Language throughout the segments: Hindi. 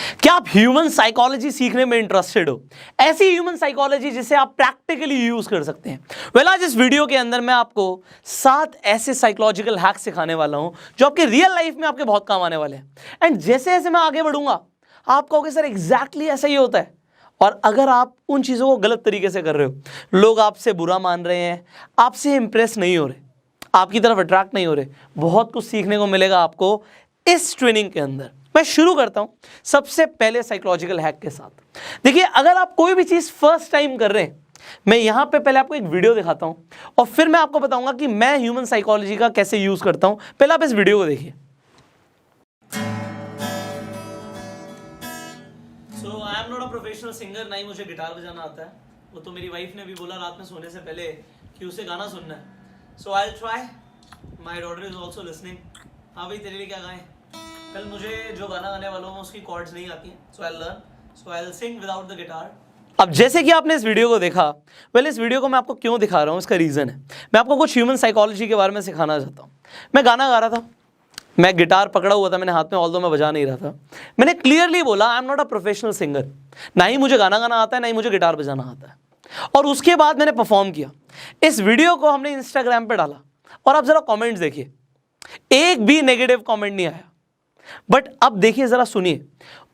क्या आप ह्यूमन साइकोलॉजी सीखने में इंटरेस्टेड हो? ऐसी ह्यूमन साइकोलॉजी जिसे आप प्रैक्टिकली यूज कर सकते हैं। वेल, आज इस वीडियो के अंदर मैं आपको 7 ऐसे साइकोलॉजिकल हैक्स सिखाने वाला हूं जो आपके रियल लाइफ में आपके बहुत काम आने वाले हैं। एंड जैसे जैसे मैं आगे बढ़ूंगा आप कहोगे सर एग्जैक्टली ऐसा ही होता है। और अगर आप उन चीजों को गलत तरीके से कर रहे हो, लोग आपसे बुरा मान रहे हैं, आपसे इंप्रेस नहीं हो रहे, आपकी तरफ अट्रैक्ट नहीं हो रहे, बहुत कुछ सीखने को मिलेगा आपको इस ट्रेनिंग के अंदर। मैं शुरू करता हूं सबसे पहले साइकोलॉजिकल हैक के साथ। देखिए, अगर आप कोई भी चीज फर्स्ट टाइम कर रहे हैं, मैं यहां पे पहले आपको एक वीडियो दिखाता हूं और फिर मैं आपको बताऊंगा कि मैं ह्यूमन साइकोलॉजी का कैसे यूज करता हूं। पहले आप इस वीडियो को देखिए। So I am not a professional singer, ना ही मुझे गिटार बजाना आता है। वो तो मेरी वाइफ ने भी बोला रात में सोने से पहले कि उसे गाना सुनना है। So I will try. My daughter is also listening. हाँ भाई, तेरे लिए क्या गाएं? कल मुझे जो गाना गाने वाला हूँ उसकी कॉर्ड्स नहीं आती हैं, so I will learn, so I will sing without the guitar. अब जैसे कि आपने इस वीडियो को देखा, वेल इस वीडियो को मैं आपको क्यों दिखा रहा हूँ, इसका रीज़न है मैं आपको कुछ ह्यूमन साइकोलॉजी के बारे में सिखाना चाहता हूँ। मैं गाना गा रहा था, मैं गिटार पकड़ा हुआ था मैंने हाथ में, ऑल्दो मैं बजा नहीं रहा था। मैंने क्लियरली बोला आई am not a professional singer, ना ही मुझे गाना गाना आता है, ना ही मुझे गिटार बजाना आता है। और उसके बाद मैंने परफॉर्म किया। इस वीडियो को हमने इंस्टाग्राम पे डाला और आप जरा कमेंट्स देखिए, एक भी नेगेटिव कमेंट नहीं आया। बट अब देखिए, जरा सुनिए,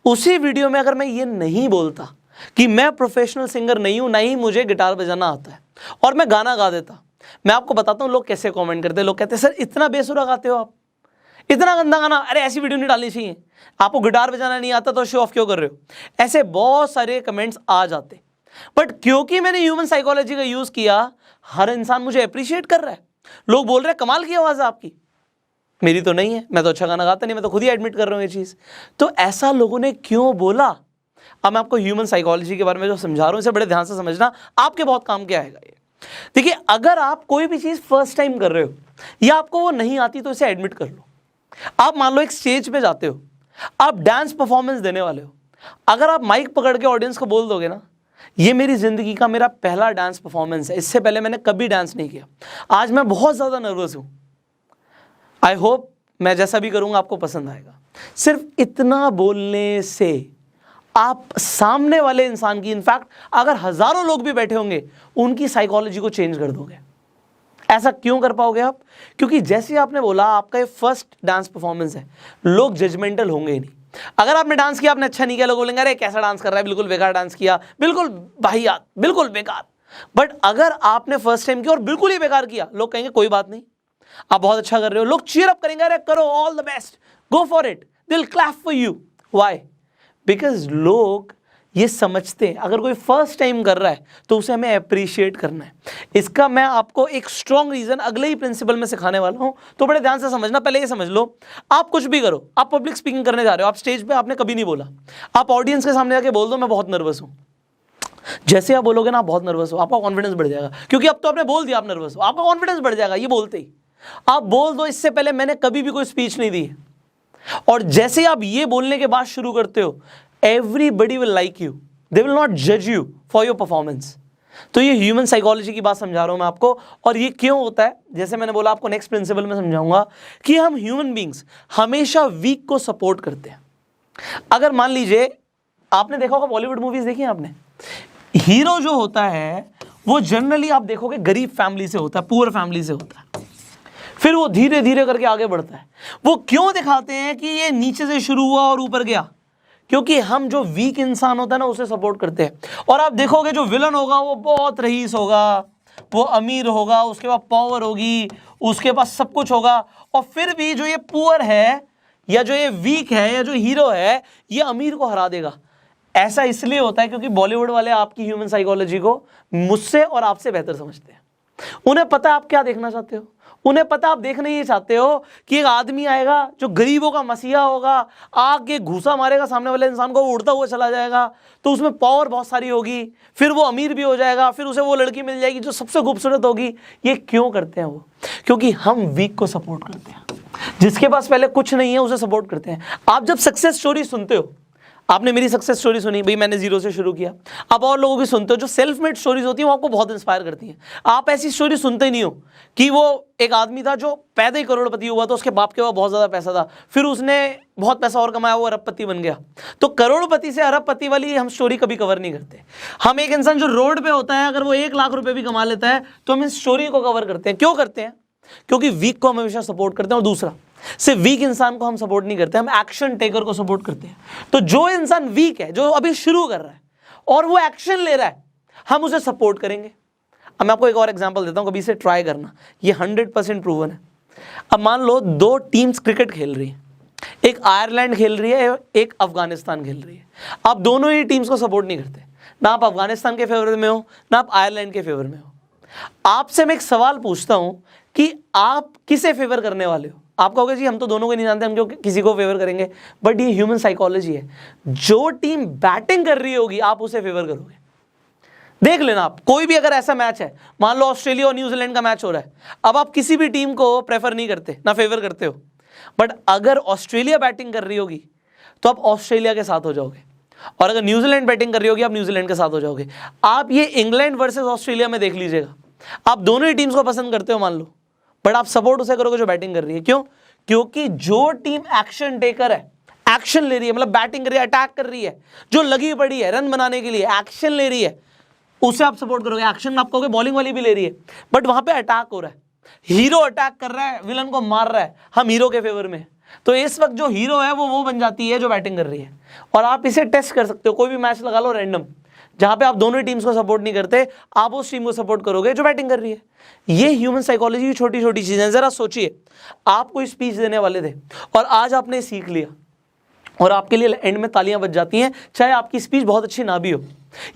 उसी वीडियो में अगर मैं ये नहीं बोलता कि मैं प्रोफेशनल सिंगर नहीं हूं, ना ही मुझे गिटार बजाना आता है, और मैं गाना गा देता, मैं आपको बताता हूं लोग कैसे कमेंट करते हैं। लोग कहते हैं सर इतना बेसुरा गाते हो आप, इतना गंदा गाना, अरे ऐसी वीडियो नहीं डालनी चाहिए, आपको गिटार बजाना नहीं आता तो शो ऑफ क्यों कर रहे हो? ऐसे बहुत सारे कमेंट्स आ जाते। बट क्योंकि मैंने ह्यूमन साइकोलॉजी का यूज किया, हर इंसान मुझे अप्रिशिएट कर रहा है। लोग बोल रहे हैं कमाल की आवाज है आपकी। मेरी तो नहीं है, मैं तो अच्छा गाना गाता नहीं, मैं तो खुद ही एडमिट कर रहा हूँ ये चीज़। तो ऐसा लोगों ने क्यों बोला? अब मैं आपको ह्यूमन साइकोलॉजी के बारे में जो समझा रहा हूँ इसे बड़े ध्यान से समझना, आपके बहुत काम क्या आएगा ये। देखिए, अगर आप कोई भी चीज़ फर्स्ट टाइम कर रहे हो या आपको वो नहीं आती तो इसे एडमिट कर लो। आप मान लो एक स्टेज पे जाते हो, आप डांस परफॉर्मेंस देने वाले हो। अगर आप माइक पकड़ के ऑडियंस को बोल दोगे ना, ये मेरी जिंदगी का मेरा पहला डांस परफॉर्मेंस है, इससे पहले मैंने कभी डांस नहीं किया, आज मैं बहुत ज़्यादा नर्वस हूँ, आई होप मैं जैसा भी करूंगा आपको पसंद आएगा। सिर्फ इतना बोलने से आप सामने वाले इंसान की, इनफैक्ट अगर हजारों लोग भी बैठे होंगे, उनकी साइकोलॉजी को चेंज कर दोगे। ऐसा क्यों कर पाओगे आप? क्योंकि जैसे आपने बोला आपका ये फर्स्ट डांस परफॉर्मेंस है, लोग जजमेंटल होंगे ही नहीं। अगर आपने डांस किया, आपने अच्छा नहीं किया, लोग बोलेंगे अरे कैसा डांस कर रहा है, बिल्कुल बेकार डांस किया, बिल्कुल वाहियात, बिल्कुल बेकार। बट अगर आपने फर्स्ट टाइम किया और बिल्कुल ही बेकार किया, लोग कहेंगे कोई बात नहीं, आप बहुत अच्छा कर रहे हो, लोग चीयर अप करेंगे, अरे करो, all the best, go for it, they will clap for you. Why? Because लोग ये समझते हैं अगर कोई फर्स्ट टाइम कर रहा है तो उसे हमें अप्रिशिएट करना है। इसका मैं आपको एक स्ट्रॉन्ग रीजन अगले ही प्रिंसिपल में सिखाने वाला हूं, तो बड़े ध्यान से समझना। पहले ये समझ लो, आप कुछ भी करो, आप पब्लिक स्पीकिंग करने जा रहे हो, आप स्टेज पे आपने कभी नहीं बोला, आप ऑडियंस के सामने जाके बोल दो मैं बहुत नर्वस हूं। जैसे आप बोलोगे ना आप बहुत नर्वस हो, आपका कॉन्फिडेंस बढ़ जाएगा, क्योंकि अब तो आपने बोल दिया आप नर्वस हो, आपका कॉन्फिडेंस बढ़ जाएगा। ये बोलते ही आप बोल दो इससे पहले मैंने कभी भी कोई स्पीच नहीं दी है, और जैसे आप ये बोलने के बाद शुरू करते हो, everybody will like you, they will not जज यू फॉर योर परफॉर्मेंस। तो ये ह्यूमन साइकोलॉजी की बात समझा रहा हूं मैं आपको। और ये क्यों होता है, जैसे मैंने बोला आपको नेक्स्ट प्रिंसिपल में समझाऊंगा कि हम ह्यूमन बींग्स हमेशा वीक को सपोर्ट करते हैं। अगर मान लीजिए आपने देखा होगा, बॉलीवुड मूवीज देखी हैं आपने, हीरो जो होता है वो जनरली आप देखोगे गरीब फैमिली से होता है, पुअर फैमिली से होता है, फिर वो धीरे धीरे करके आगे बढ़ता है। वो क्यों दिखाते हैं कि ये नीचे से शुरू हुआ और ऊपर गया? क्योंकि हम जो वीक इंसान होता है ना उसे सपोर्ट करते हैं। और आप देखोगे जो विलन होगा वो बहुत रईस होगा, वो अमीर होगा, उसके पास पावर होगी, उसके पास सब कुछ होगा, और फिर भी जो ये पुअर है या जो ये वीक है या जो हीरो है, ये अमीर को हरा देगा। ऐसा इसलिए होता है क्योंकि बॉलीवुड वाले आपकी ह्यूमन साइकोलॉजी को मुझसे और आपसे बेहतर समझते हैं। उन्हें पता है आप क्या देखना चाहते हो, उन्हें पता आप देखना ये चाहते हो कि एक आदमी आएगा जो गरीबों का मसीहा होगा, आके घूसा मारेगा सामने वाले इंसान को, वो उड़ता हुआ चला जाएगा, तो उसमें पावर बहुत सारी होगी, फिर वो अमीर भी हो जाएगा, फिर उसे वो लड़की मिल जाएगी जो सबसे खूबसूरत होगी। ये क्यों करते हैं वो? क्योंकि हम वीक को सपोर्ट करते हैं, जिसके पास पहले कुछ नहीं है उसे सपोर्ट करते हैं। आप जब सक्सेस स्टोरी सुनते हो, आपने मेरी सक्सेस स्टोरी सुनी, भाई मैंने जीरो से शुरू किया। आप और लोगों की सुनते हो जो सेल्फ मेड स्टोरीज होती हैं, वो आपको बहुत इंस्पायर करती हैं। आप ऐसी स्टोरी सुनते ही नहीं हो कि वो एक आदमी था जो पैदा ही करोड़पति हुआ था, उसके बाप के पास बहुत ज़्यादा पैसा था, फिर उसने बहुत पैसा और कमाया, वो अरबपति बन गया। तो करोड़पति से अरबपति वाली हम स्टोरी कभी कवर नहीं करते। हम एक इंसान जो रोड पे होता है, अगर वो 1 लाख रुपए भी कमा लेता है, तो हम इस स्टोरी को कवर करते हैं। क्यों करते हैं? क्योंकि वीक को हम हमेशा सपोर्ट करते हैं। और दूसरा, सिर्फ वीक इंसान को हम सपोर्ट नहीं करते, हम एक्शन टेकर को सपोर्ट करते हैं। तो जो इंसान वीक है, जो अभी शुरू कर रहा है और वो एक्शन ले रहा है, हम उसे सपोर्ट करेंगे। अब मैं आपको एक और एग्जांपल देता हूं, कभी इसे ट्राई करना, ये 100% प्रूवन है। अब मान लो 2 टीम्स क्रिकेट खेल रही है, एक आयरलैंड खेल रही है, एक अफगानिस्तान खेल रही है। आप दोनों ही टीम्स को सपोर्ट नहीं करते, ना आप अफगानिस्तान के फेवर में हो, ना आप आयरलैंड के फेवर में हो। आपसे मैं एक सवाल पूछता हूं कि आप किसे फेवर करने वाले हो? आप कहोगे जी हम तो दोनों को नहीं जानते, हम क्यों किसी को फेवर करेंगे। बट ये ह्यूमन साइकोलॉजी है। जो टीम बैटिंग कर रही होगी आप उसे फेवर करोगे। देख लेना, आप कोई भी अगर ऐसा मैच है, मान लो ऑस्ट्रेलिया और न्यूजीलैंड का मैच हो रहा है, अब आप किसी भी टीम को प्रेफर नहीं करते, ना फेवर करते हो, बट अगर ऑस्ट्रेलिया बैटिंग कर रही होगी तो आप ऑस्ट्रेलिया के साथ हो जाओगे, और अगर न्यूजीलैंड बैटिंग कर रही होगी आप न्यूजीलैंड के साथ हो जाओगे। आप ये इंग्लैंड वर्सेस ऑस्ट्रेलिया में देख लीजिएगा, आप दोनों ही टीम्स को पसंद करते हो मान लो, बट आप सपोर्ट उसे करोगे जो बैटिंग कर रही है। क्यों? क्योंकि जो टीम एक्शन टेकर है, एक्शन ले रही है, मतलब बैटिंग कर रही है, अटैक कर रही है, जो लगी पड़ी है रन बनाने के लिए, एक्शन ले रही है, उसे आप सपोर्ट करोगे। एक्शन आप कहोगे बॉलिंग वाली भी ले रही है, बट वहां पे अटैक हो रहा है, हीरो अटैक कर रहा है, विलन को मार रहा है, हम हीरो के फेवर में। तो इस वक्त जो हीरो है वो बन जाती है जो बैटिंग कर रही है। और आप इसे टेस्ट कर सकते हो, कोई भी मैच लगा लो रैंडम, जहां पे आप दोनों टीम्स को सपोर्ट नहीं करते, आप उस टीम को सपोर्ट करोगे जो बैटिंग कर रही है। ये ह्यूमन साइकोलॉजी की छोटी छोटी चीजें। जरा सोचिए, आप कोई स्पीच देने वाले थे और आज आपने सीख लिया और आपके लिए एंड में तालियां बज जाती हैं, चाहे आपकी स्पीच बहुत अच्छी ना भी हो।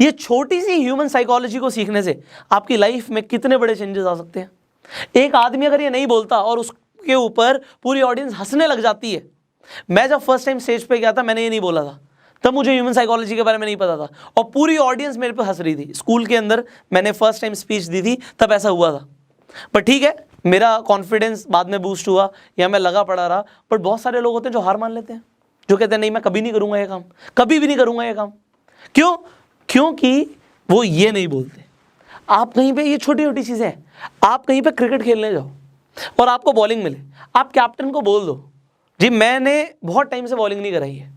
ये छोटी सी ह्यूमन साइकोलॉजी को सीखने से आपकी लाइफ में कितने बड़े चेंजेस आ सकते हैं। एक आदमी अगर ये नहीं बोलता और उसके ऊपर पूरी ऑडियंस हंसने लग जाती है। मैं जब फर्स्ट टाइम स्टेज पे गया था, मैंने ये नहीं बोला था, तब मुझे ह्यूमन साइकोलॉजी के बारे में नहीं पता था, और पूरी ऑडियंस मेरे पे हंस रही थी। स्कूल के अंदर मैंने फर्स्ट टाइम स्पीच दी थी, तब ऐसा हुआ था। पर ठीक है, मेरा कॉन्फिडेंस बाद में बूस्ट हुआ या मैं लगा पड़ा रहा। बट बहुत सारे लोग होते हैं जो हार मान लेते हैं, जो कहते हैं नहीं मैं कभी नहीं करूंगा ये काम, कभी भी नहीं करूंगा ये काम। क्यों? क्योंकि वो ये नहीं बोलते। आप कहीं पे, ये छोटी छोटी चीजें हैं, आप कहीं पे क्रिकेट खेलने जाओ और आपको बॉलिंग मिले, आप कैप्टन को बोल दो जी मैंने बहुत टाइम से बॉलिंग नहीं कराई है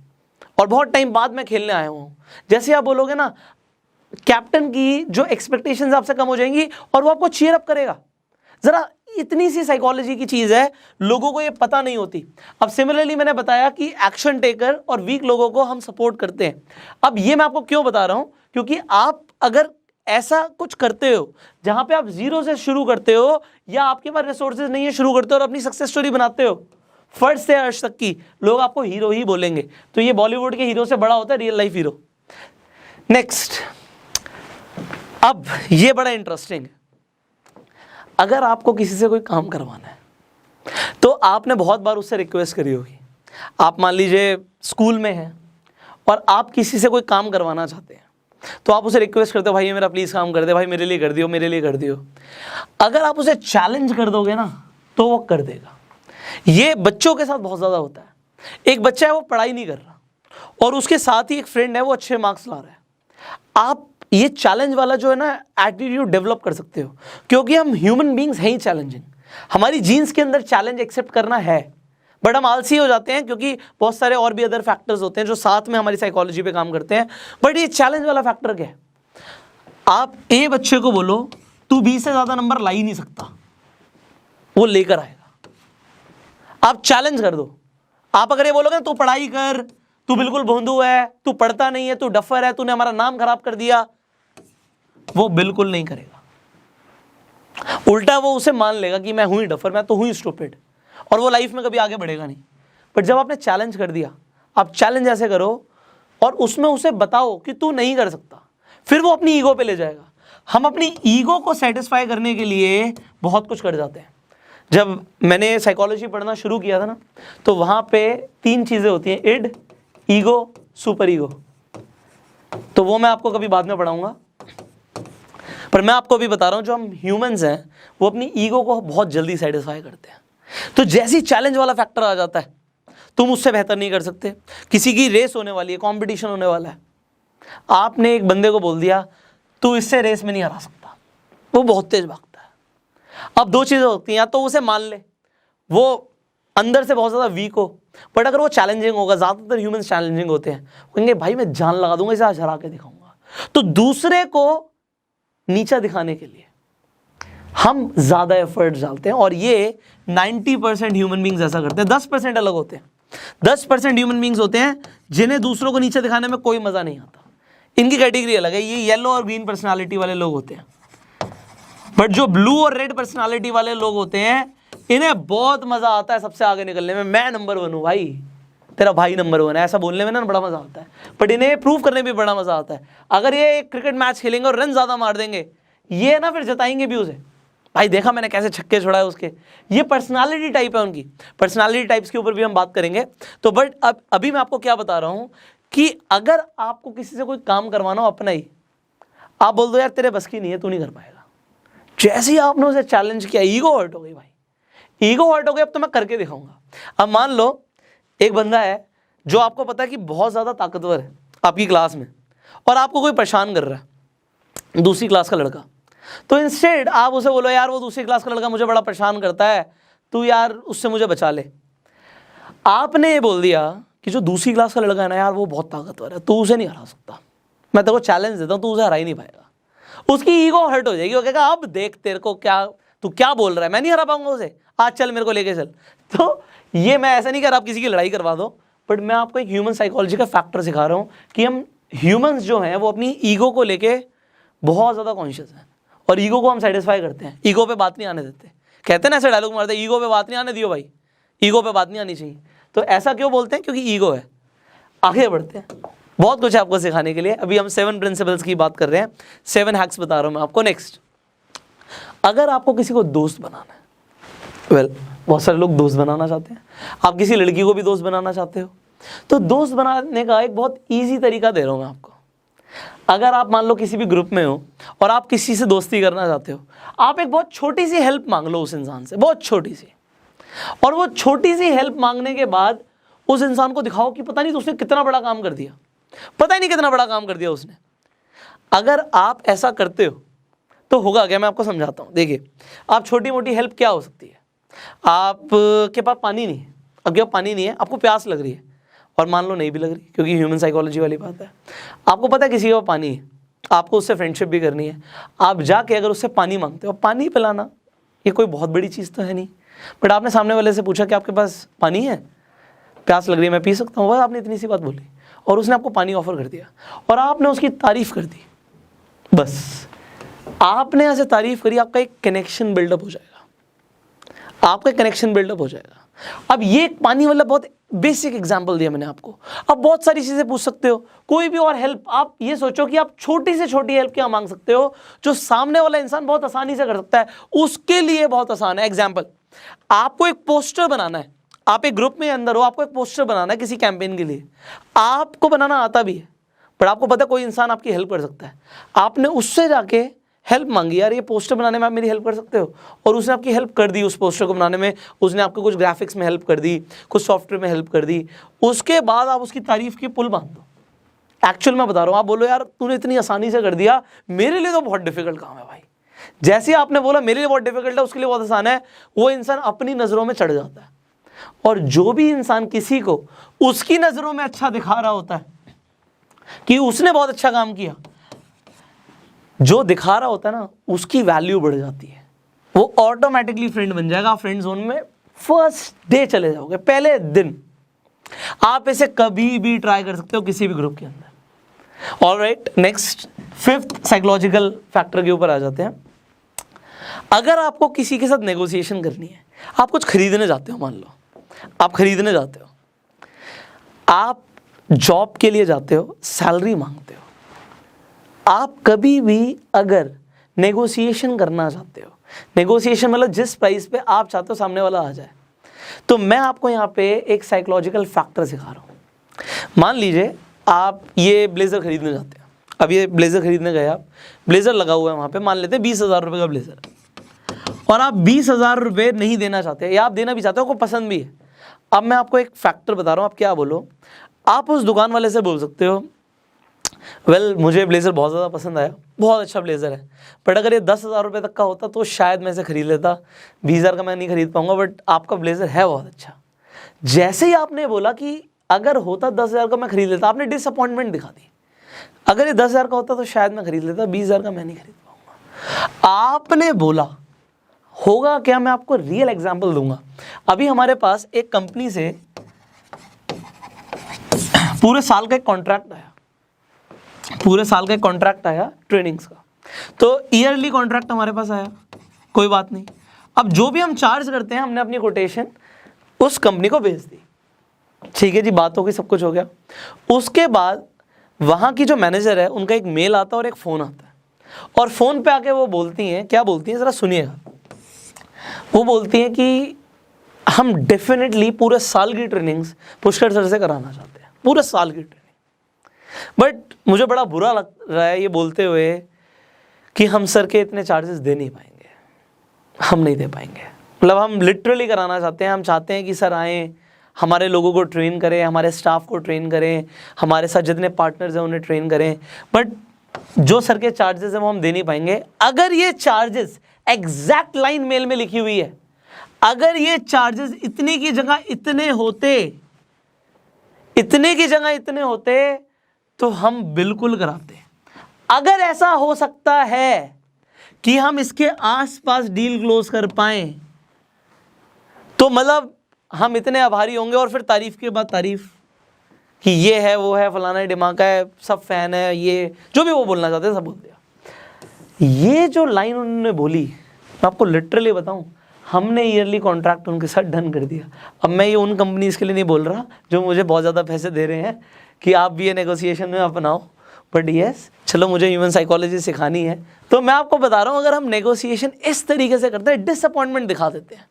और बहुत टाइम बाद मैं खेलने आया हूँ। जैसे आप बोलोगे ना, कैप्टन की जो एक्सपेक्टेशंस आपसे कम हो जाएंगी और वो आपको चीयर अप करेगा। जरा इतनी सी साइकोलॉजी की चीज है, लोगों को ये पता नहीं होती। अब सिमिलरली मैंने बताया कि एक्शन टेकर और वीक लोगों को हम सपोर्ट करते हैं। अब ये मैं आपको क्यों बता रहा हूं, क्योंकि आप अगर ऐसा कुछ करते हो जहां पे आप जीरो से शुरू करते हो, या आपके पास रिसोर्सेज नहीं है, शुरू करते हो और अपनी सक्सेस स्टोरी बनाते हो, फर्स्ट से अर्श तक की, लोग आपको हीरो ही बोलेंगे। तो ये बॉलीवुड के हीरो से बड़ा होता है रियल लाइफ हीरो। नेक्स्ट, अब ये बड़ा इंटरेस्टिंग है। अगर आपको किसी से कोई काम करवाना है तो आपने बहुत बार उससे रिक्वेस्ट करी होगी। आप मान लीजिए स्कूल में हैं और आप किसी से कोई काम करवाना चाहते हैं, तो आप उसे रिक्वेस्ट करते हो भाई ये मेरा प्लीज़ काम कर दे, भाई मेरे लिए कर दियो, मेरे लिए कर दियो। अगर आप उसे चैलेंज कर दोगे ना तो वो कर देगा। ये बच्चों के साथ बहुत ज़्यादा होता है। एक बच्चा है वो पढ़ाई नहीं कर रहा और उसके साथ ही एक फ्रेंड है वो अच्छे मार्क्स ला रहा है। आप ये चैलेंज वाला जो है ना एटीट्यूड डेवलप कर सकते हो, क्योंकि हम ह्यूमन बीइंग्स हैं ही चैलेंजिंग। हमारी जीन्स के अंदर चैलेंज एक्सेप्ट करना है, बट हम आलसी हो जाते हैं क्योंकि बहुत सारे और भी अदर फैक्टर्स होते हैं जो साथ में हमारी साइकोलॉजी पे काम करते हैं। बट ये चैलेंज वाला फैक्टर क्या है? आप ए बच्चे को बोलो तू 20 से ज़्यादा नंबर ला ही नहीं सकता, वो लेकर आएगा। आप चैलेंज कर दो। आप अगर ये बोलोगे तू पढ़ाई कर, तू बिल्कुल भोंदू है, तू पढ़ता नहीं है, तू डफर है, तूने हमारा नाम खराब कर दिया, वो बिल्कुल नहीं करेगा। उल्टा वो उसे मान लेगा कि मैं हूं ही डफर, मैं तो हूं ही स्टूपिड, और वो लाइफ में कभी आगे बढ़ेगा नहीं। बट जब आपने चैलेंज कर दिया, आप चैलेंज ऐसे करो और उसमें उसे बताओ कि तू नहीं कर सकता, फिर वो अपनी ईगो पे ले जाएगा। हम अपनी ईगो को सेटिस्फाई करने के लिए बहुत कुछ कर जाते हैं। जब मैंने साइकोलॉजी पढ़ना शुरू किया था ना, तो वहां पे 3 चीजें होती हैं, इड, ईगो, सुपर ईगो। तो वो मैं आपको कभी बाद में पढ़ाऊंगा, पर मैं आपको अभी बता रहा हूं जो हम ह्यूमंस हैं वो अपनी ईगो को बहुत जल्दी सेटिस्फाई करते हैं। तो जैसी चैलेंज वाला फैक्टर आ जाता है तुम उससे बेहतर नहीं कर सकते, किसी की रेस होने वाली है, कंपटीशन होने वाला है, आपने एक बंदे को बोल दिया तू इससे रेस में नहीं हरा सकता, वो बहुत तेज भागता है। अब दो चीज़ें होती हैं, या तो उसे मान ले वो अंदर से बहुत ज़्यादा वीक हो, बट अगर वो चैलेंजिंग होगा, ज़्यादातर ह्यूमंस चैलेंजिंग होते हैं, कहेंगे भाई मैं जान लगा दूंगा, इसे आज हरा के दिखाऊंगा। तो दूसरे को नीचा दिखाने के लिए हम ज़्यादा एफर्ट्स डालते हैं, और ये 90% ह्यूमन बींग्स ऐसा करते हैं। 10% अलग होते हैं, 10% ह्यूमन बींग्स होते हैं जिन्हें दूसरों को नीचे दिखाने में कोई मज़ा नहीं आता, इनकी कैटेगरी अलग है, ये येलो और ग्रीन पर्सनालिटी वाले लोग होते हैं। बट जो ब्लू और रेड पर्सनालिटी वाले लोग होते हैं, इन्हें बहुत मज़ा आता है सबसे आगे निकलने में। मैं नंबर 1 हूँ भाई, तेरा भाई नंबर 1 है, ऐसा बोलने में ना बड़ा मज़ा आता है, बट इन्हें प्रूव करने में बड़ा मज़ा आता है। अगर ये एक क्रिकेट मैच खेलेंगे और रन ज़्यादा मार देंगे, ये ना फिर जताएंगे भी उसे, भाई देखा मैंने कैसे छक्के छुड़ाए उसके। ये पर्सनालिटी टाइप है उनकी, पर्सनालिटी टाइप्स के ऊपर भी हम बात करेंगे। तो बट अभी मैं आपको क्या बता रहा हूँ कि अगर आपको किसी से कोई काम करवाना हो अपना ही, आप बोल दो यार तेरे बस की नहीं है, तू नहीं कर पाएगा। जैसे ही आपने उसे चैलेंज किया, ईगो हर्ट हो गई भाई, ईगो हर्ट हो गई, अब तो मैं करके दिखाऊंगा। अब मान लो एक बंदा है जो आपको पता है कि बहुत ज़्यादा ताकतवर है आपकी क्लास में, और आपको कोई परेशान कर रहा है, दूसरी क्लास का लड़का, तो इंस्टेड आप उसे बोलो यार वो दूसरी क्लास का लड़का मुझे बड़ा परेशान करता है, तू यार उससे मुझे बचा ले। आपने ये बोल दिया कि जो दूसरी क्लास का लड़का है ना यार वो बहुत ताकतवर है, तू उसे नहीं हरा सकता, मैं तेरे को चैलेंज देता हूँ, तू उसे हरा ही नहीं पाएगा। उसकी ईगो हर्ट हो जाएगी, वो कहेगा अब देख तेरे को क्या, तू क्या बोल रहा है, मैं नहीं हरा पाऊंगा उसे, आज चल मेरे को लेके चल। तो ये मैं ऐसा नहीं कर रहा आप किसी की लड़ाई करवा दो, बट मैं आपको एक ह्यूमन साइकोलॉजी का फैक्टर सिखा रहा हूँ कि हम ह्यूमंस जो हैं वो अपनी ईगो को लेके बहुत ज़्यादा कॉन्शियस हैं, और ईगो को हम सेटिस्फाई करते हैं, ईगो पे बात नहीं आने देते। कहते हैं ना ऐसे डायलॉग मारते हैं, ईगो पे बात नहीं आने दियो भाई, ईगो पे बात नहीं आनी चाहिए। तो ऐसा क्यों बोलते हैं? क्योंकि ईगो है। आगे बढ़ते हैं, बहुत कुछ है आपको सिखाने के लिए। अभी हम 7 प्रिंसिपल्स की बात कर रहे हैं, 7 हैक्स बता रहा हूँ मैं आपको। नेक्स्ट, अगर आपको किसी को दोस्त बनाना है, बहुत सारे लोग दोस्त बनाना चाहते हैं, आप किसी लड़की को भी दोस्त बनाना चाहते हो, तो दोस्त बनाने का एक बहुत ईजी तरीका दे रहा हूँ मैं आपको। अगर आप मान लो किसी भी ग्रुप में हो और आप किसी से दोस्ती करना चाहते हो, आप एक बहुत छोटी सी हेल्प मांग लो उस इंसान से, बहुत छोटी सी, और वो छोटी सी हेल्प मांगने के बाद उस इंसान को दिखाओ कि पता नहीं तो उसने कितना बड़ा काम कर दिया, पता ही नहीं कितना बड़ा काम कर दिया उसने। अगर आप ऐसा करते हो तो होगा क्या, मैं आपको समझाता हूँ। देखिए, आप छोटी मोटी हेल्प क्या हो सकती है, आपके पास पानी नहीं है, आपके पास पानी नहीं है, आपको प्यास लग रही है, और मान लो नहीं भी लग रही, क्योंकि ह्यूमन साइकोलॉजी वाली बात है। आपको पता है किसी के पास पानी है, आपको उससे फ्रेंडशिप भी करनी है, आप जाके अगर उससे पानी मांगते हो, पानी पिलाना ये कोई बहुत बड़ी चीज़ तो है नहीं, बट आपने सामने वाले से पूछा कि आपके पास पानी है, प्यास लग रही है, मैं पी सकता हूँ, बस आपने इतनी सी बात बोली और उसने आपको पानी ऑफर कर दिया और आपने उसकी तारीफ़ कर दी। बस आपने ऐसे तारीफ़ करी, आपका एक कनेक्शन बिल्डअप हो जाएगा, आपका कनेक्शन बिल्डअप हो जाएगा। अब ये पानी वाला बहुत बेसिक एग्जांपल दिया मैंने आपको। अब बहुत सारी चीज़ें पूछ सकते हो, कोई भी और हेल्प, आप ये सोचो कि आप छोटी से छोटी हेल्प क्या मांग सकते हो जो सामने वाला इंसान बहुत आसानी से कर सकता है, उसके लिए बहुत आसान है। एग्जांपल, आपको एक पोस्टर बनाना है, आप एक ग्रुप में अंदर हो, आपको एक पोस्टर बनाना है किसी कैंपेन के लिए, आपको बनाना आता भी है, पर आपको पता है कोई इंसान आपकी हेल्प कर सकता है, आपने उससे जाके हेल्प मांगी, यार ये पोस्टर बनाने में आप मेरी हेल्प कर सकते हो, और उसने आपकी हेल्प कर दी उस पोस्टर को बनाने में, उसने आपको कुछ ग्राफिक्स में हेल्प कर दी, कुछ सॉफ्टवेयर में हेल्प कर दी, उसके बाद आप उसकी तारीफ़ की पुल बांध दो। एक्चुअल मैं बता रहा हूँ, आप बोलो यार तूने इतनी आसानी से कर दिया, मेरे लिए तो बहुत डिफिकल्ट काम है भाई। जैसे ही आपने बोला मेरे लिए बहुत डिफिकल्ट है, उसके लिए बहुत आसान है, वो इंसान अपनी नज़रों में चढ़ जाता है। और जो भी इंसान किसी को उसकी नज़रों में अच्छा दिखा रहा होता है कि उसने बहुत अच्छा काम किया, जो दिखा रहा होता है ना, उसकी वैल्यू बढ़ जाती है, वो ऑटोमेटिकली फ्रेंड बन जाएगा। आप फ्रेंड जोन में फर्स्ट डे चले जाओगे, पहले दिन। आप इसे कभी भी ट्राई कर सकते हो किसी भी ग्रुप के अंदर। Alright, next 5th psychological factor के ऊपर आ जाते हैं। अगर आपको किसी के साथ नेगोशिएशन करनी है, आप कुछ खरीदने जाते हो, मान लो आप खरीदने जाते हो, आप जॉब के लिए जाते हो, सैलरी मांगते हो, आप कभी भी अगर नेगोशिएशन करना चाहते हो, नेगोशिएशन मतलब जिस प्राइस पे आप चाहते हो सामने वाला आ जाए, तो मैं आपको यहाँ पे एक साइकोलॉजिकल फैक्टर सिखा रहा हूँ। मान लीजिए आप ये ब्लेज़र खरीदने जाते हैं, अब ये ब्लेज़र खरीदने गए आप, ब्लेज़र लगा हुआ है वहाँ पे, मान लेते हैं 20,000 रुपये का ब्लेज़र, और आप 20,000 रुपये नहीं देना चाहते, या आप देना भी चाहते हो, आपको पसंद भी है, अब मैं आपको एक फैक्टर बता रहा हूँ, आप क्या बोलो। आप उस दुकान वाले से बोल सकते हो वेल मुझे ब्लेज़र बहुत ज़्यादा पसंद आया, बहुत अच्छा ब्लेज़र है, बट अगर ये 10,000 रुपये तक का होता तो शायद मैं इसे खरीद लेता, 20,000 का मैं नहीं खरीद पाऊंगा, बट आपका ब्लेज़र है बहुत अच्छा। जैसे ही आपने बोला कि अगर होता 10,000 का मैं खरीद लेता, आपने डिसअपॉइंटमेंट दिखा दी। अगर ये 10,000 का होता तो शायद मैं खरीद लेता, 20,000 का मैं नहीं खरीद पाऊंगा। आपने बोला होगा क्या, मैं आपको रियल एग्जांपल दूंगा। अभी हमारे पास एक कंपनी से पूरे साल का एक कॉन्ट्रैक्ट आया, पूरे साल का एक कॉन्ट्रैक्ट आया ट्रेनिंग्स का, तो ईयरली कॉन्ट्रैक्ट हमारे पास आया, कोई बात नहीं। अब जो भी हम चार्ज करते हैं हमने अपनी कोटेशन उस कंपनी को भेज दी, ठीक है जी, बात हो गई, सब कुछ हो गया। उसके बाद वहाँ की जो मैनेजर है उनका एक मेल आता है और एक फ़ोन आता है, और फ़ोन पे आके वो बोलती हैं, क्या बोलती हैं ज़रा सुनिएगा। वो बोलती हैं कि हम डेफिनेटली पूरे साल की ट्रेनिंग्स पुष्कर सर से कराना चाहते हैं, पूरे साल की ट्रेनिंग, बट मुझे बड़ा बुरा लग रहा है ये बोलते हुए कि हम सर के इतने चार्जेस दे नहीं पाएंगे, हम नहीं दे पाएंगे। मतलब हम लिटरली कराना चाहते हैं, हम चाहते हैं कि सर आएँ, हमारे लोगों को ट्रेन करें, हमारे स्टाफ को ट्रेन करें, हमारे साथ जितने पार्टनर्स हैं उन्हें ट्रेन करें, बट जो सर के चार्जेस हैं वो हम दे नहीं पाएंगे। अगर ये चार्जेस एग्जैक्ट लाइन मेल में लिखी हुई है, अगर ये चार्जेस इतने की जगह इतने होते, इतने की जगह इतने होते तो हम बिल्कुल कराते। अगर ऐसा हो सकता है कि हम इसके आसपास डील क्लोज कर पाए तो मतलब हम इतने आभारी होंगे, और फिर तारीफ के बाद तारीफ कि ये है वो है फलाना डिमाका है, सब फैन है, ये जो भी वो बोलना चाहते हैं सब बोल दिया। ये जो लाइन उन्होंने बोली, मैं आपको लिटरली बताऊं, हमने ईयरली कॉन्ट्रैक्ट उनके साथ डन कर दिया। अब मैं ये उन कंपनीज के लिए नहीं बोल रहा जो मुझे बहुत ज़्यादा पैसे दे रहे हैं कि आप भी ये नेगोशिएशन में अपनाओ, बट यस चलो मुझे ह्यूमन साइकोलॉजी सिखानी है, तो मैं आपको बता रहा हूँ अगर हम नेगोशिएशन इस तरीके से करते हैं, डिसअपॉइंटमेंट दिखा देते हैं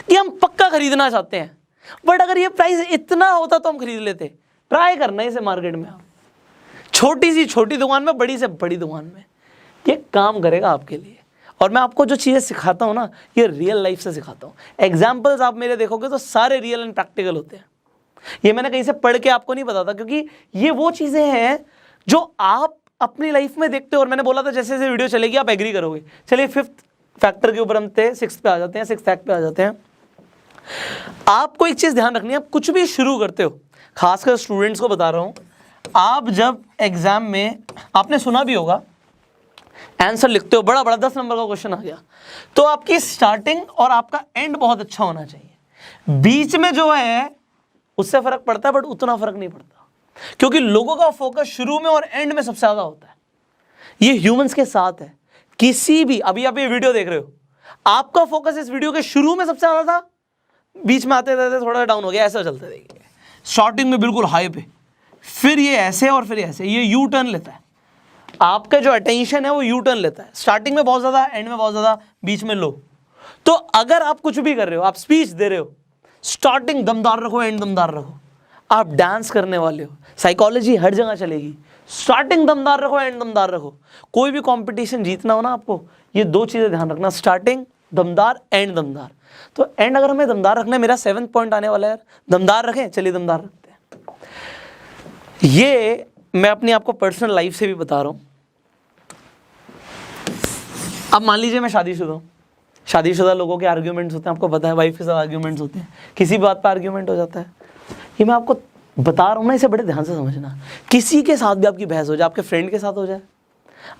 कि हम पक्का खरीदना चाहते हैं, बट अगर ये प्राइस इतना होता तो हम खरीद लेते। ट्राई करना इसे मार्केट में, आप छोटी सी छोटी दुकान में, बड़ी से बड़ी दुकान में, ये काम करेगा आपके लिए। और मैं आपको जो चीज़ें सिखाता हूँ ना, ये रियल लाइफ से सिखाता हूँ। एग्जाम्पल्स आप मेरे देखोगे तो सारे रियल एंड प्रैक्टिकल होते हैं। ये मैंने कहीं से पढ़ के आपको नहीं बताता, क्योंकि ये वो चीज़ें हैं जो आप अपनी लाइफ में देखते हो। और मैंने बोला था जैसे जैसे वीडियो चलेगी आप एग्री करोगे। चलिए 5th फैक्टर के ऊपर हम थे, 6th पे आ जाते हैं, 6th फैक्ट पे आ जाते हैं। आपको एक चीज़ ध्यान रखनी है, आप कुछ भी शुरू करते हो, खासकर स्टूडेंट्स को बता रहा हूँ, आप जब एग्जाम में, आपने सुना भी होगा, आंसर लिखते हो, बड़ा बड़ा 10 नंबर का क्वेश्चन आ गया, तो आपकी स्टार्टिंग और आपका एंड बहुत अच्छा होना चाहिए। बीच में जो है उससे फर्क पड़ता है, बट उतना फर्क नहीं पड़ता, क्योंकि लोगों का फोकस शुरू में और एंड में सबसे ज्यादा होता है। ये ह्यूमंस के साथ है। किसी भी, अभी आप ये वीडियो देख रहे हो, आपका फोकस इस वीडियो के शुरू में सबसे ज्यादा था, बीच में आते आते थोड़ा डाउन हो गया, ऐसा चलता देखिए। स्टार्टिंग में बिल्कुल हाई पे, फिर ये ऐसे और फिर ऐसे, ये यू टर्न लेता है। आपका जो अटेंशन है वो यू टर्न लेता है, स्टार्टिंग में बहुत ज़्यादा, एंड में बहुत ज़्यादा, बीच में लो। तो अगर आप कुछ भी कर रहे हो, आप स्पीच दे रहे हो, स्टार्टिंग दमदार रखो, एंड दमदार रखो। आप डांस करने वाले हो, साइकोलॉजी हर जगह चलेगी, स्टार्टिंग दमदार रखो, एंड दमदार रखो। कोई भी कंपटीशन जीतना हो ना आपको, ये 2 चीज़ें ध्यान रखना, स्टार्टिंग दमदार, एंड दमदार। तो एंड अगर हमें दमदार रखना है, मेरा 7th पॉइंट आने वाला है यार, दमदार रखें, चलिए दमदार रखते हैं। ये मैं अपनी आपको पर्सनल लाइफ से भी बता रहा हूँ। अब मान लीजिए मैं शादीशुदा हूँ, शादीशुदा लोगों के आर्ग्यूमेंट्स होते हैं, आपको पता है, वाइफ के साथ आर्ग्यूमेंट्स होते हैं, किसी बात पर आर्ग्यूमेंट हो जाता है। ये मैं आपको बता रहा हूँ ना, इसे बड़े ध्यान से समझना। किसी के साथ भी आपकी बहस हो जाए, आपके फ्रेंड के साथ हो जाए,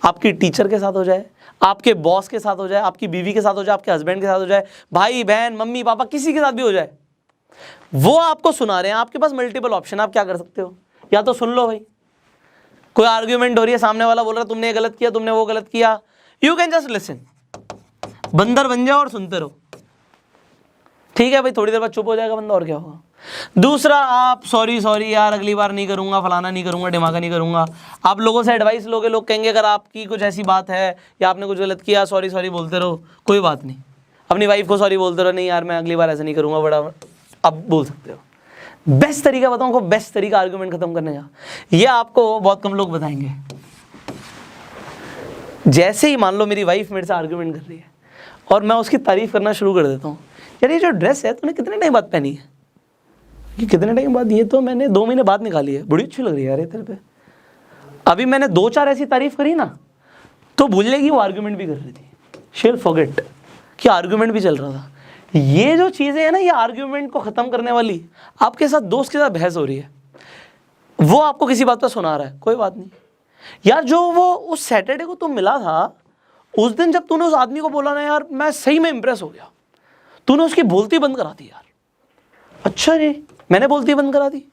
आपकी टीचर के साथ हो जाए, आपके बॉस के साथ हो जाए, आपकी बीवी के साथ हो जाए, आपके हस्बैंड के साथ हो जाए, भाई बहन मम्मी पापा किसी के साथ भी हो जाए, वो आपको सुना रहे हैं, आपके पास मल्टीपल ऑप्शन, आप क्या कर सकते हो? या तो सुन लो भाई, कोई आर्ग्यूमेंट हो रही है, सामने वाला बोल रहा है तुमने ये गलत किया, तुमने वो गलत किया, यू कैन जस्ट लिसन, बंदर बन जाओ और सुनते रहो। ठीक है भाई, थोड़ी देर बाद चुप हो जाएगा बंदा, और क्या होगा। दूसरा, आप सॉरी यार, अगली बार नहीं करूंगा, फलाना नहीं करूंगा, ढिमाका नहीं करूंगा। आप लोगों से एडवाइस लोगे, लोग कहेंगे अगर आपकी कुछ ऐसी बात है या आपने कुछ गलत किया, सॉरी बोलते रहो, कोई बात नहीं। अपनी वाइफ को सॉरी बोलते रहो, नहीं यार मैं अगली बार ऐसा नहीं करूंगा, बड़ा अब बोल सकते हो। बेस्ट तरीका बताऊं, बेस्ट तरीका आर्गुमेंट खत्म करने का, ये आपको बहुत कम लोग बताएंगे। जैसे ही मान लो मेरी वाइफ मेरे से आर्गुमेंट कर रही है और मैं उसकी तारीफ करना शुरू कर देता हूँ, यार ये जो ड्रेस है तूने कितने टाइम बाद पहनी है, कि कितने टाइम बाद, ये तो मैंने 2 महीने बाद निकाली है, बड़ी अच्छी लग रही है यार ये तेरे पे। अभी मैंने 2-4 ऐसी तारीफ करी ना तो भूल जाएगी वो आर्ग्यूमेंट भी कर रही थी, शी विल फॉरगेट कि आर्ग्यूमेंट भी चल रहा था। ये जो चीज़ें हैं ना, ये आर्ग्यूमेंट को ख़त्म करने वाली, आपके साथ दोस्त के साथ बहस हो रही है, वो आपको किसी बात पर सुना रहा है, कोई बात नहीं यार, जो वो उस सैटरडे को तुम मिला था, उस दिन जब तूने उस आदमी को बोला ना यार मैं सही में इंप्रेस हो गया, तूने उसकी बोलती बंद करा दी यार। अच्छा जी, मैंने बोलती बंद करा दी।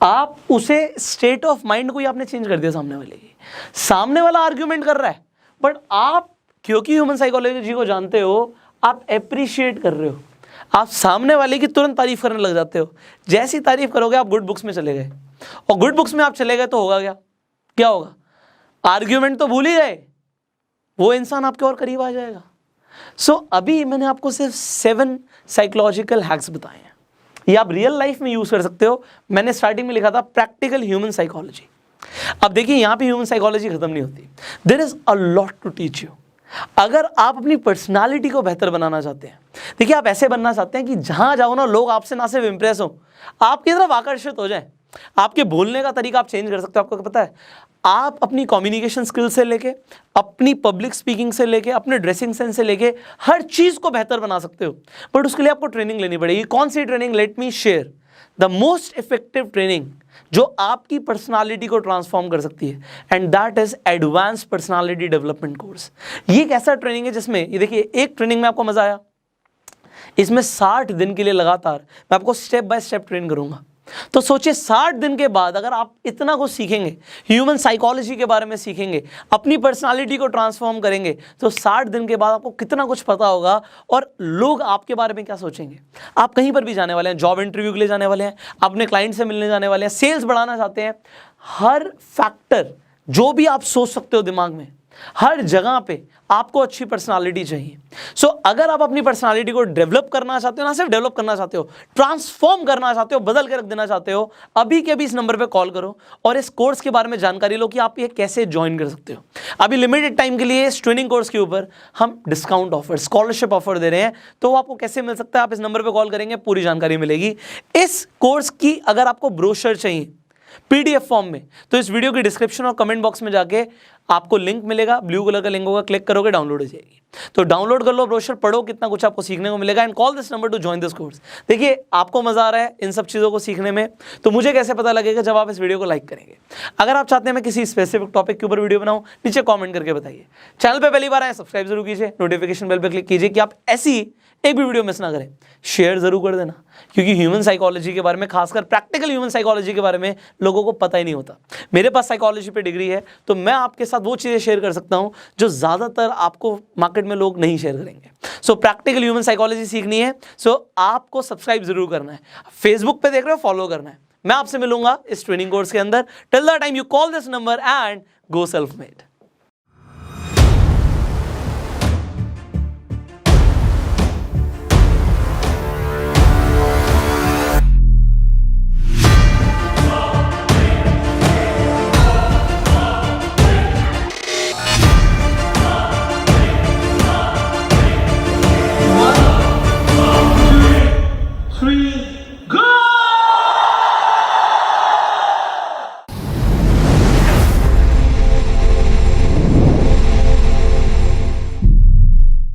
आप उसे स्टेट ऑफ माइंड को ही आपने चेंज कर दिया सामने वाले की। सामने वाला आर्ग्यूमेंट कर रहा है, बट आप क्योंकि ह्यूमन साइकोलॉजी को जानते हो, आप एप्रिशिएट कर रहे हो, आप सामने वाले की तुरंत तारीफ करने लग जाते हो। जैसी तारीफ करोगे आप गुड बुक्स में चले गए, और गुड बुक्स में आप चले गए तो होगा क्या, क्या होगा, आर्ग्यूमेंट तो भूल ही गए, वो इंसान आपके और करीब आ जाएगा। सो अभी मैंने आपको सिर्फ 7 साइकोलॉजिकल हैक्स बताए हैं, ये आप रियल लाइफ में यूज कर सकते हो। मैंने स्टार्टिंग में लिखा था प्रैक्टिकल ह्यूमन साइकोलॉजी। अब देखिए यहाँ पे ह्यूमन साइकोलॉजी खत्म नहीं होती, there is a lot to teach you. अगर आप अपनी पर्सनालिटी को बेहतर बनाना चाहते हैं, देखिए आप ऐसे बनना चाहते हैं कि जहां जाओ ना लोग आपसे ना सिर्फ इंप्रेस हो, आपकी तरफ आकर्षित हो जाए। आपके बोलने का तरीका आप चेंज कर सकते हो। आपको पता है, आप अपनी कम्युनिकेशन स्किल से लेके, अपनी पब्लिक स्पीकिंग से लेके, अपने ड्रेसिंग सेंस से लेके हर चीज़ को बेहतर बना सकते हो, बट उसके लिए आपको ट्रेनिंग लेनी पड़ेगी। कौन सी training? Let me share the most effective training जो आपकी पर्सनालिटी को ट्रांसफॉर्म कर सकती है, and that is advance personality development course. ये एक ऐसा ट्रेनिंग है जिसमें, ये देखिए, एक ट्रेनिंग में आपको मजा आया, इसमें 60 दिन के लिए लगातार मैं आपको स्टेप बाय स्टेप ट्रेन करूंगा। तो सोचिए 60 दिन के बाद अगर आप इतना कुछ सीखेंगे, ह्यूमन साइकोलॉजी के बारे में सीखेंगे, अपनी पर्सनालिटी को ट्रांसफॉर्म करेंगे, तो 60 दिन के बाद आपको कितना कुछ पता होगा और लोग आपके बारे में क्या सोचेंगे। आप कहीं पर भी जाने वाले हैं, जॉब इंटरव्यू के लिए जाने वाले हैं, अपने क्लाइंट से मिलने जाने वाले हैं, सेल्स बढ़ाना चाहते हैं, हर फैक्टर जो भी आप सोच सकते हो दिमाग में, हर जगह पे आपको अच्छी पर्सनालिटी चाहिए। सो अगर आप अपनी पर्सनालिटी को डेवलप करना चाहते हो, ना सिर्फ डेवलप करना चाहते हो, ट्रांसफॉर्म करना चाहते हो, बदल के रख देना चाहते हो, अभी के अभी इस नंबर पे कॉल करो और इस कोर्स के बारे में जानकारी लो कि आप ये कैसे ज्वाइन कर सकते हो। अभी लिमिटेड टाइम के लिए इस ट्रेनिंग कोर्स के ऊपर हम डिस्काउंट ऑफर, स्कॉलरशिप ऑफर दे रहे हैं, तो वो आपको कैसे मिल सकता है, आप इस नंबर पर कॉल करेंगे, पूरी जानकारी मिलेगी। इस कोर्स की अगर आपको ब्रोशर चाहिए PDF फॉर्म में, तो इस वीडियो की डिस्क्रिप्शन और कमेंट बॉक्स में जाके आपको लिंक मिलेगा, ब्लू कलर का लिंक होगा, क्लिक करोगे डाउनलोड हो जाएगी। तो डाउनलोड कर लो ब्रोशर, पढ़ो, कितना कुछ आपको सीखने को मिलेगा, and call this number two join this course. देखिए आपको मजा आ रहा है इन सब चीज़ों को सीखने में, तो मुझे कैसे पता लगेगा? जब आप इस वीडियो को लाइक करेंगे। अगर आप चाहते हैं मैं किसी स्पेसिफिक टॉपिक के ऊपर वीडियो बनाऊं, नीचे कॉमेंट करके बताइए। चैनल पर पहली बार आए सब्सक्राइब जरूर कीजिए, नोटिफिकेशन बेल पर क्लिक कीजिए कि आप ऐसी एक भी वीडियो मिस ना करें। शेयर जरूर कर देना, क्योंकि ह्यूमन साइकोलॉजी के बारे में, खासकर प्रैक्टिकल ह्यूमन साइकोलॉजी के बारे में लोगों को पता ही नहीं होता। मेरे पास साइकोलॉजी पे डिग्री है, तो मैं आपके साथ वो चीज़ें शेयर कर सकता हूं जो ज़्यादातर आपको मार्केट में लोग नहीं शेयर करेंगे। सो प्रैक्टिकल ह्यूमन साइकोलॉजी सीखनी है, सो आपको सब्सक्राइब जरूर करना है। फेसबुक पे देख रहे हो, फॉलो करना है। मैं आपसे मिलूंगा इस ट्रेनिंग कोर्स के अंदर। Till the time you call this number and go self made.